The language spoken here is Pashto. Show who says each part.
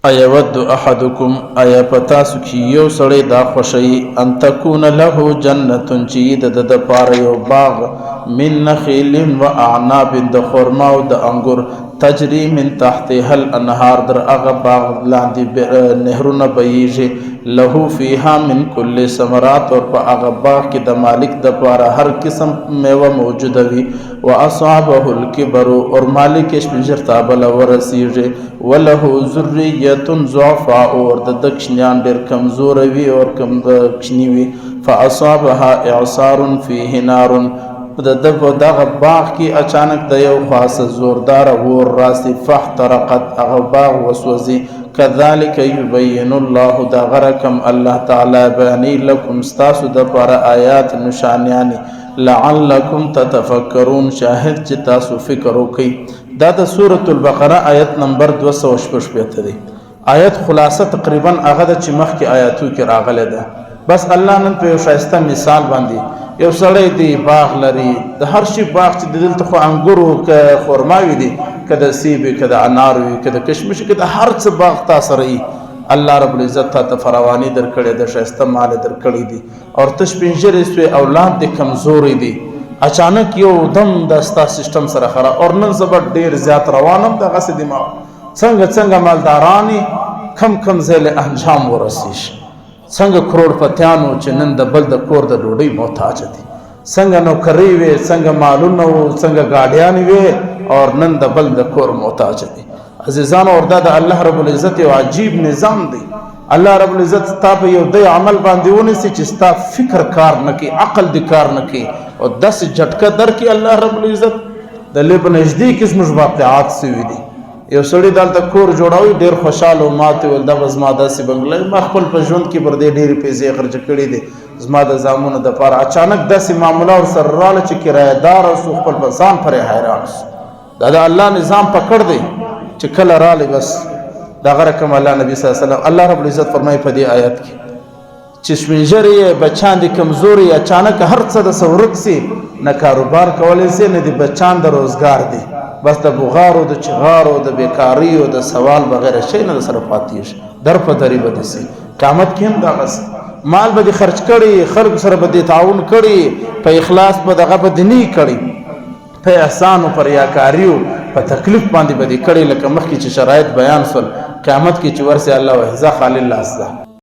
Speaker 1: ايود احدكم ايا پتاسو کی یو سړی دا خوشی ان تکون له جنت چید د پاره یو باغ من نخیل و اعناب د خرما او د انګور تجری من تحتها الانهار در اغه باغ لاندې نهرونه بهیږي له فيها من كل ثمرات اور په اغه باغ کې د مالک د پاره هر قسم میوه موجوده وي واصابه الكبر اور مالک شپږر تابل ورسیږي وله ذریه ضعفاء اور د دکشنیان ډیر کمزور وي اور کم کشنی وي فاصابها اعصار فيه نار د دغه باغ کې اچانک د یو خاصه زوردار ور راسي فاحترقت هغه باغ وسوځي كذلك يبين الله دا غرکم الله تعالی بیانی لكم استاسو د پر آیات نشانیانی لعلكم تتفکرون شاهد چې تاسو فکر وکړئ دا د سورۃ البقره آیت نمبر 288 دی آیت خلاصه تقریبا هغه د چې مخکې آیاتو کې راغله ده بس الله نن په یو شایسته مثال باندې یو سړی دی باغ لري د هر شي باغ چې دلته خو انګورو که خرماوي دي که د سیب که د انار وي که د کشمش که د هر څه باغ تاسو رہی الله رب العزت ته فراوانی درکړي د شایسته مال درکړي دي او تش پنجره سوی اولاد د کمزوري دي اچانک یو دم د ستا سیستم سره خراب اور نن زبر ډیر زیات روانم د غس دماغ څنګه مالدارانی کم زیل انجام ورسیش څنګه کروڑپتیانو چې نن د بل د کور د ډوډۍ محتاج دي څنګه نوکری وي څنګه مالونه وو څنګه گاډیان وي اور نن د بل د کور محتاج دي عزیزانو اور دا د الله رب العزت یو عجیب نظام دی الله رب العزت ستا په یو د عمل باندې ونیسي چې ستا فکر کار نکي عقل دی کار نکي او داس جټکه درکې الله رب العزت د لب نزدیک اس مش واقعات سوي دي یو سړی دلته کور جوړاوي ډیر خوشاله او ماته ول د زما داسې بنگلې ما خپل په ژوند کې بر دې ډیر پیسې خرج کړې دي زما د زامونو د پر اچانک داسې معاملې اور سره رااله چې کرایدار او خپل بسان پر حیران دا د الله نظام پکړ دی چې کله رااله بس دا غرکم الله نبی صلی الله علیه وسلم الله رب العزت فرمایي په دې آیت کې چې شمنجری بچان دي کمزوري اچانک هر څه د سورک سي نه کاروبار کولای سي نه دي بچان د روزګار دي بس د بغارو د چغارو د بیکاری او د سوال بغیر شي نه سره پاتیش در په دری بده سي قیامت کې هم دا غس مال به خرج کړي خلق سره به تعاون کړي په اخلاص به دغه بدني کړي په احسان او پر یاکاریو په تکلیف باندې به کړي لکه مخکې چې شرایط بیان سول قیامت کې چې ورسه الله وحزا خالل الله